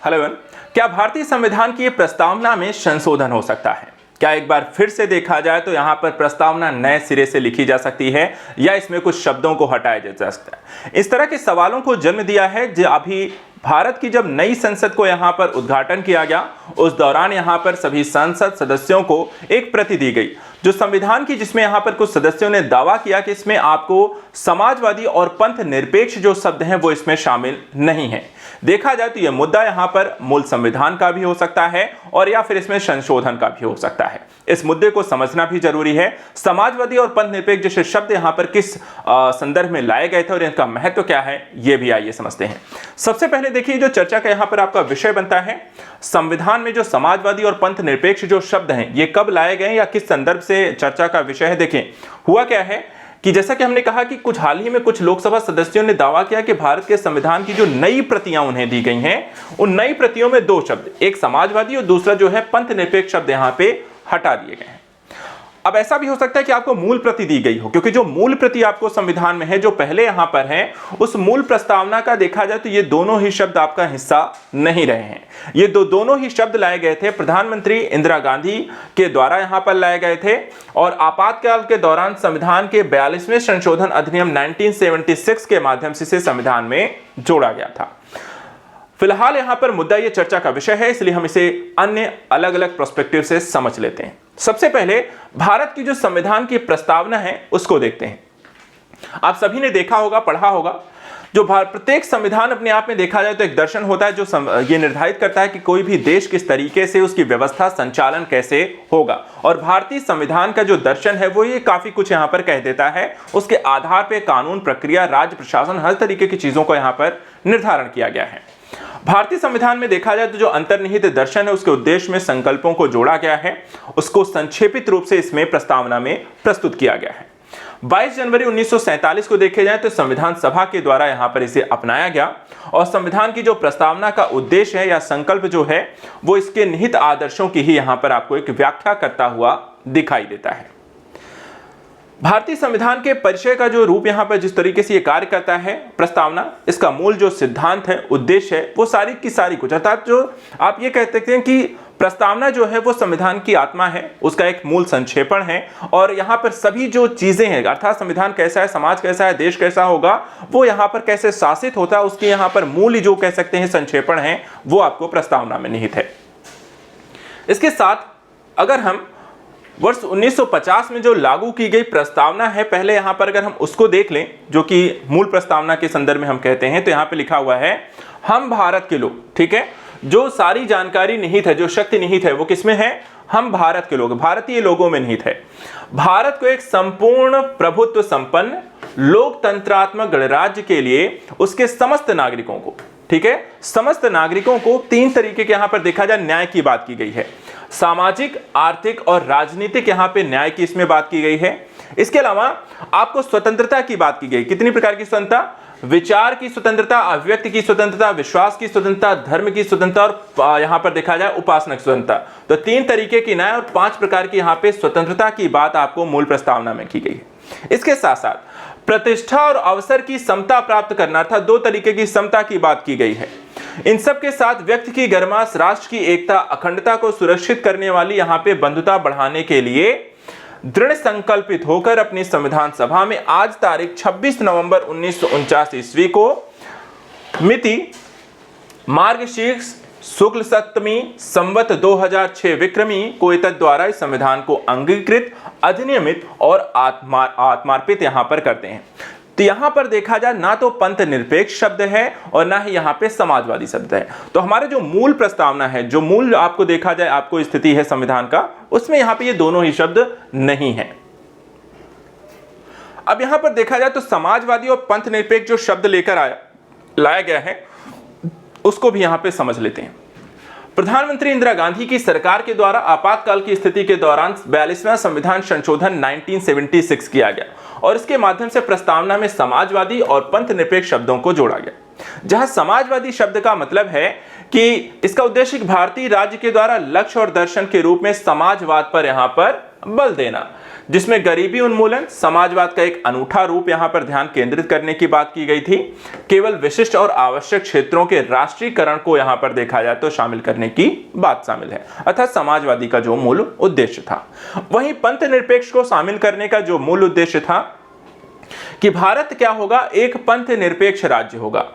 Hello everyone, क्या भारतीय संविधान की प्रस्तावना में संशोधन हो सकता है? क्या एक बार फिर से देखा जाए तो यहाँ पर प्रस्तावना नए सिरे से लिखी जा सकती है या इसमें कुछ शब्दों को हटाया जा सकता है? इस तरह के सवालों को जन्म दिया है जो अभी भारत की जब नई संसद को यहाँ पर उद्घाटन किया गया, उस दौरान यहाँ पर सभी संसद सदस्यों को एक प्रति दी गई जो संविधान की, जिसमें यहाँ पर कुछ सदस्यों ने दावा किया कि इसमें आपको समाजवादी और पंथ निरपेक्ष जो शब्द हैं वो इसमें शामिल नहीं है। देखा जाए तो यह मुद्दा यहाँ पर मूल संविधान का भी हो सकता है और या फिर इसमें संशोधन का भी हो सकता है। इस मुद्दे को समझना भी जरूरी है। समाजवादी और पंथ निरपेक्ष जैसे शब्द यहाँ पर किस संदर्भ में लाए गए थे और इनका महत्व क्या है, ये भी आइए समझते हैं। सबसे पहले देखिए, जो चर्चा का यहाँ पर आपका विषय बनता है, संविधान में जो समाजवादी और पंथ निरपेक्ष जो शब्द हैं ये कब लाए गए या किस संदर्भ से चर्चा का विषय है। देखें, हुआ क्या है कि जैसा कि हमने कहा कि कुछ हाल ही में कुछ लोकसभा सदस्यों ने दावा किया कि भारत के संविधान की जो नई प्रतियां उन्हें दी गई हैं, उन नई प्रतियों में दो शब्द, एक समाजवादी और दूसरा जो है पंथ निरपेक्ष शब्द यहां पे हटा दिए गए हैं। अब ऐसा भी हो सकता है कि आपको मूल प्रति दी गई हो, क्योंकि जो मूल प्रति आपको संविधान में है जो पहले यहां पर है, उस मूल प्रस्तावना का देखा जाए तो ये दोनों ही शब्द आपका हिस्सा नहीं रहे हैं। ये दोनों ही शब्द लाए गए थे प्रधानमंत्री इंदिरा गांधी के द्वारा यहां पर लाए गए थे और आपातकाल के दौरान संविधान के 42वें संशोधन अधिनियम 1976 के माध्यम से संविधान में जोड़ा गया था। फिलहाल यहां पर मुद्दा ये चर्चा का विषय है, इसलिए हम इसे अन्य अलग अलग पर्सपेक्टिव से समझ लेते हैं। सबसे पहले भारत की जो संविधान की प्रस्तावना है उसको देखते हैं। आप सभी ने देखा होगा, पढ़ा होगा, जो प्रत्येक संविधान अपने आप में देखा जाए तो एक दर्शन होता है जो ये निर्धारित करता है कि कोई भी देश किस तरीके से उसकी व्यवस्था संचालन कैसे होगा। और भारतीय संविधान का जो दर्शन है वो ये काफी कुछ यहाँ पर कह देता है। उसके आधार पर कानून, प्रक्रिया, राज्य प्रशासन, हर तरीके की चीजों को यहाँ पर निर्धारण किया गया है। भारतीय संविधान में देखा जाए तो जो अंतर्निहित दर्शन है उसके उद्देश्य में संकल्पों को जोड़ा गया है, उसको संक्षेपित रूप से इसमें प्रस्तावना में प्रस्तुत किया गया है। 22 जनवरी 1947 को देखे जाए तो संविधान सभा के द्वारा यहां पर इसे अपनाया गया और संविधान की जो प्रस्तावना का उद्देश्य है या संकल्प जो है वो इसके निहित आदर्शों की ही यहां पर आपको एक व्याख्या करता हुआ दिखाई देता है। भारतीय संविधान के परिचय का जो रूप यहाँ पर जिस तरीके से ये कार्य करता है प्रस्तावना, इसका मूल जो सिद्धांत है, उद्देश्य है, वो सारी की सारी कुछ, अर्थात जो आप ये कह सकते हैं कि प्रस्तावना जो है वो संविधान की आत्मा है, उसका एक मूल संक्षेपण है। और यहाँ पर सभी जो चीजें हैं, अर्थात संविधान कैसा है, समाज कैसा है, देश कैसा होगा, वो यहाँ पर कैसे शासित होता है, उसके यहाँ पर मूल जो कह सकते हैं संक्षेपण है वो आपको प्रस्तावना में निहित है। इसके साथ अगर हम वर्ष 1950 में जो लागू की गई प्रस्तावना है, पहले यहां पर अगर हम उसको देख लें, जो कि मूल प्रस्तावना के संदर्भ में हम कहते हैं, तो यहां पे लिखा हुआ है हम भारत के लोग। ठीक है, जो सारी जानकारी निहित है, जो शक्ति निहित है वो किसमें है? हम भारत के लोग, भारतीय लोगों में निहित है। भारत को एक संपूर्ण प्रभुत्व संपन्न लोकतंत्रात्मक गणराज्य के लिए उसके समस्त नागरिकों को, ठीक है, समस्त नागरिकों को तीन तरीके के यहां पर देखा जाए न्याय की बात की गई है। सामाजिक, आर्थिक और राजनीतिक यहां पे न्याय की इसमें बात की गई है। इसके अलावा आपको स्वतंत्रता की बात की गई। कितनी प्रकार की स्वतंत्रता? विचार की स्वतंत्रता, अभिव्यक्ति की स्वतंत्रता, विश्वास की स्वतंत्रता, धर्म की स्वतंत्रता और यहां पर देखा जाए उपासना की स्वतंत्रता। तो तीन तरीके की न्याय और 5 प्रकार की यहां पे स्वतंत्रता की बात आपको मूल प्रस्तावना में की गई है। इसके साथ साथ प्रतिष्ठा और अवसर की समता प्राप्त करना, अर्थात 2 तरीके की समता की बात की गई है। इन सब के साथ व्यक्ति की गर्माश, राष्ट्र की एकता, अखंडता को सुरक्षित करने वाली यहां पे बंधुता बढ़ाने के लिए दृढ़ संकल्पित होकर अपनी संविधान सभा में आज तारीख 26 नवंबर 1949 ईस्वी को मिति मार्गशीर्ष शुक्ल सप्तमी संवत 2006 विक्रमी को एतद द्वारा इस संविधान को अंगीकृत, अधिनियमित और आत्मार्पित यहां पर करते हैं। तो यहां पर देखा जाए ना तो पंथ निरपेक्ष शब्द है और ना ही यहां पे समाजवादी शब्द है। तो हमारे जो मूल प्रस्तावना है, जो मूल आपको देखा जाए आपको स्थिति है संविधान का, उसमें यहां पे ये दोनों ही शब्द नहीं है। अब यहां पर देखा जाए तो समाजवादी और पंथ निरपेक्ष जो शब्द लेकर लाया गया है उसको भी यहां पे समझ लेते हैं। प्रधानमंत्री इंदिरा गांधी की सरकार के द्वारा आपातकाल की स्थिति के दौरान 42वां संविधान संशोधन 1976 किया गया और इसके माध्यम से प्रस्तावना में समाजवादी और पंथ निरपेक्ष शब्दों को जोड़ा गया। जहां समाजवादी शब्द का मतलब है कि इसका उद्देश्य भारतीय राज्य के द्वारा लक्ष्य और दर्शन के रूप में समाजवाद पर यहां पर बल देना, जिसमें गरीबी उन्मूलन, समाजवाद का एक अनूठा रूप यहां पर ध्यान केंद्रित करने की बात की गई थी। केवल विशिष्ट और आवश्यक क्षेत्रों के राष्ट्रीयकरण को यहां पर देखा जाए तो शामिल करने की बात शामिल है, अर्थात समाजवादी का जो मूल उद्देश्य था। वहीं पंथ निरपेक्ष को शामिल करने का जो मूल उद्देश्य था कि भारत क्या होगा, एक पंथ निरपेक्ष राज्य होगा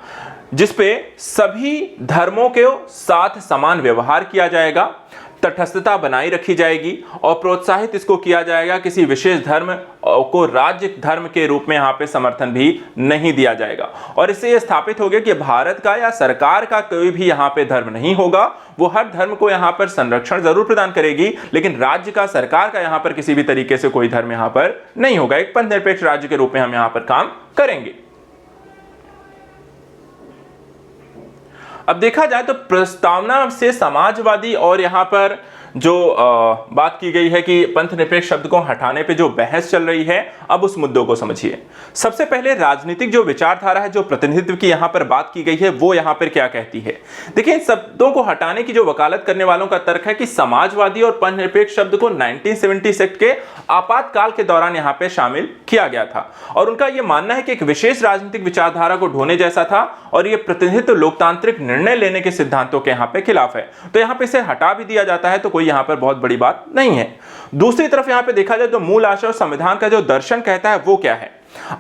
जिसपे सभी धर्मों के साथ समान व्यवहार किया जाएगा, तटस्थता बनाई रखी जाएगी और प्रोत्साहित इसको किया जाएगा। किसी विशेष धर्म को राज्य धर्म के रूप में यहाँ पे समर्थन भी नहीं दिया जाएगा और इससे यह स्थापित हो गया कि भारत का या सरकार का कोई भी यहाँ पे धर्म नहीं होगा, वो हर धर्म को यहाँ पर संरक्षण जरूर प्रदान करेगी, लेकिन राज्य का, सरकार का यहाँ पर किसी भी तरीके से कोई धर्म यहाँ पर नहीं होगा। एक पंथ निरपेक्ष राज्य के रूप में हम यहाँ पर काम करेंगे। अब देखा जाए तो प्रस्तावना से समाजवादी और यहां पर जो बात की गई है कि पंथ निरपेक्ष शब्द को हटाने पे जो बहस चल रही है, अब उस मुद्दों को समझिए। सबसे पहले राजनीतिक जो विचारधारा है, जो प्रतिनिधित्व की यहां पर बात की गई है, वो यहां पर क्या कहती है। देखिए, इन शब्दों को हटाने की जो वकालत करने वालों का तर्क है कि समाजवादी और पंथ निरपेक्ष शब्द को 1976 के आपातकाल के दौरान यहां पर शामिल किया गया था और उनका यह मानना है कि एक विशेष राजनीतिक विचारधारा को ढोने जैसा था और यह प्रतिनिधित्व लोकतांत्रिक निर्णय लेने के सिद्धांतों के यहां पे खिलाफ है, तो यहां पे इसे हटा भी दिया जाता है तो कोई यहां पर बहुत बड़ी बात नहीं है। दूसरी तरफ यहां पे देखा जाए तो मूल आशय और संविधान का जो दर्शन कहता है वो क्या है।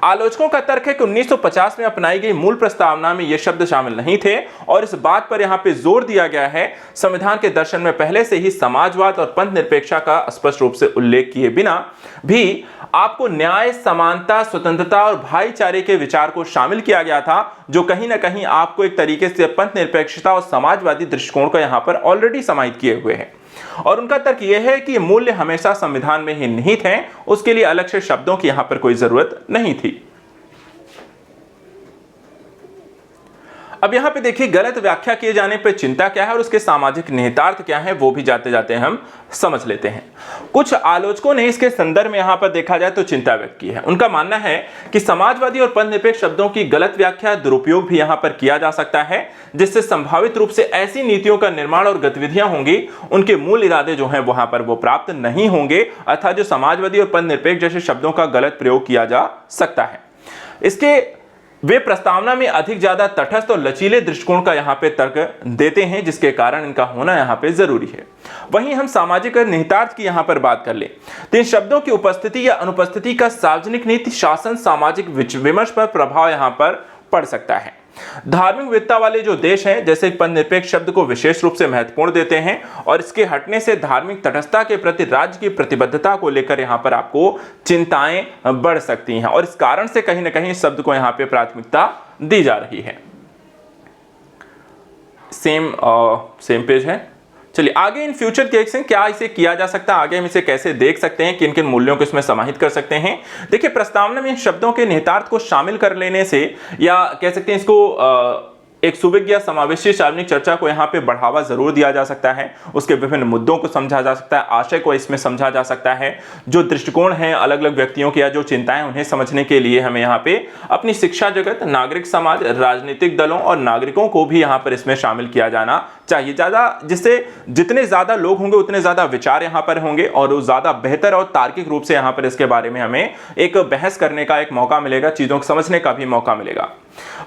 आलोचकों का तर्क है कि 1950 में अपनाई गई मूल प्रस्तावना में ये शब्द शामिल नहीं थे और इस बात पर यहां पे जोर दिया गया है, संविधान के दर्शन में पहले से ही समाजवाद और पंथ निरपेक्षता का स्पष्ट रूप से उल्लेख किए बिना भी आपको न्याय, समानता, स्वतंत्रता और भाईचारे के विचार को शामिल किया गया था, जो कहीं ना कहीं आपको एक तरीके से पंथ निरपेक्षता और समाजवादी दृष्टिकोण को यहां पर ऑलरेडी समाहित किए हुए है। और उनका तर्क यह है कि ये मूल्य हमेशा संविधान में ही निहित हैं, उसके लिए अलग से शब्दों की यहां पर कोई जरूरत नहीं थी। अब यहां पे देखिए, गलत व्याख्या किए जाने पर चिंता क्या है और उसके सामाजिक निहितार्थ क्या है, वो भी जाते जाते हम समझ लेते हैं। कुछ आलोचकों ने इसके संदर्भ में यहां पर देखा जाए तो चिंता व्यक्त की है। उनका मानना है कि समाजवादी और पंथ निरपेक्ष शब्दों की गलत व्याख्या, दुरुपयोग भी यहां पर किया जा सकता है, जिससे संभावित रूप से ऐसी नीतियों का निर्माण और गतिविधियां होंगी, उनके मूल इरादे जो हैं वहां पर वो प्राप्त नहीं होंगे, अर्थात जो समाजवादी और पंथ निरपेक्ष जैसे शब्दों का गलत प्रयोग किया जा सकता है। इसके वे प्रस्तावना में अधिक ज्यादा तटस्थ और लचीले दृष्टिकोण का यहां पे तर्क देते हैं, जिसके कारण इनका होना यहां पे जरूरी है। वहीं हम सामाजिक निहितार्थ की यहां पर बात कर ले तो इन शब्दों की उपस्थिति या अनुपस्थिति का सार्वजनिक नीति, शासन, सामाजिक विमर्श पर प्रभाव यहां पर पड़ सकता है। धार्मिक विविधता वाले जो देश हैं, जैसे पंथ निरपेक्ष शब्द को विशेष रूप से महत्वपूर्ण देते हैं और इसके हटने से धार्मिक तटस्थता के प्रति राज्य की प्रतिबद्धता को लेकर यहां पर आपको चिंताएं बढ़ सकती हैं और इस कारण से कहीं ना कहीं इस शब्द को यहां पे प्राथमिकता दी जा रही है। सेम पेज है। चलिए आगे, इन फ्यूचर केस हैं, क्या इसे किया जा सकता है, आगे हम इसे कैसे देख सकते हैं, किन किन मूल्यों को इसमें समाहित कर सकते हैं। देखिए, प्रस्तावना में इन शब्दों के निहितार्थ को शामिल कर लेने से, या कह सकते हैं इसको एक सुविज्ञ समावेशी सार्वजनिक चर्चा को यहाँ पे बढ़ावा जरूर दिया जा सकता है, उसके विभिन्न मुद्दों को समझा जा सकता है, आशय को इसमें समझा जा सकता है, जो दृष्टिकोण हैं अलग अलग व्यक्तियों के या जो चिंताएं उन्हें समझने के लिए हमें यहाँ पे अपनी शिक्षा जगत, नागरिक समाज, राजनीतिक दलों और नागरिकों को भी यहाँ पर इसमें शामिल किया जाना चाहिए। जिससे जितने ज्यादा लोग होंगे उतने ज्यादा विचार यहाँ पर होंगे और ज्यादा बेहतर और तार्किक रूप से यहाँ पर इसके बारे में हमें एक बहस करने का एक मौका मिलेगा, चीजों को समझने का भी मौका मिलेगा।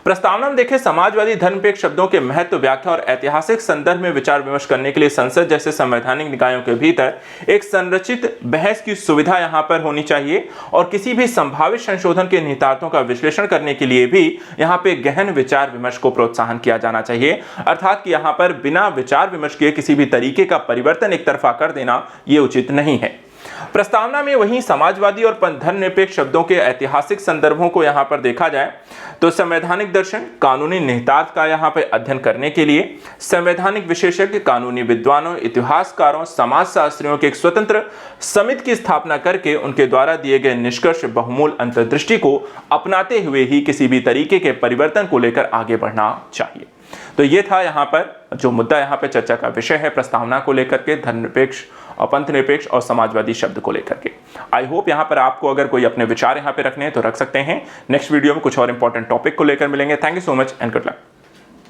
प्रस्तावना में देखें, समाजवादी धर्मनिरपेक्ष शब्दों के महत्व, व्याख्या और ऐतिहासिक संदर्भ में विचार विमर्श करने के लिए संसद जैसे संवैधानिक निकायों के भीतर एक संरचित बहस की सुविधा यहां पर होनी चाहिए और किसी भी संभावित संशोधन के निहितार्थों का विश्लेषण करने के लिए भी यहां पे गहन विचार विमर्श को प्रोत्साहन किया जाना चाहिए, अर्थात कि यहां पर बिना विचार विमर्श किए किसी भी तरीके का परिवर्तन एक तरफा कर देना यह उचित नहीं है। प्रस्तावना में वहीं समाजवादी और धर्मनिरपेक्ष शब्दों के ऐतिहासिक संदर्भों को यहां पर देखा जाए तो संवैधानिक दर्शन, कानूनी निहितार्थ का यहां पर अध्ययन करने के लिए संवैधानिक विशेषज्ञ, कानूनी विद्वानों, इतिहासकारों, समाजशास्त्रियों की एक स्वतंत्र समिति की स्थापना करके उनके द्वारा दिए गए निष्कर्ष, बहुमूल अंतर्दृष्टि को अपनाते हुए ही किसी भी तरीके के परिवर्तन को लेकर आगे बढ़ना चाहिए। तो ये था यहाँ पर जो मुद्दा, यहाँ पे चर्चा का विषय है प्रस्तावना को लेकर के, धर्मनिरपेक्ष और पंथ निरपेक्ष और समाजवादी शब्द को लेकर के। आई होप यहाँ पर आपको अगर कोई अपने विचार यहाँ पे रखने हैं तो रख सकते हैं। नेक्स्ट वीडियो में कुछ और इंपॉर्टेंट टॉपिक को लेकर मिलेंगे। Thank you so much and good luck.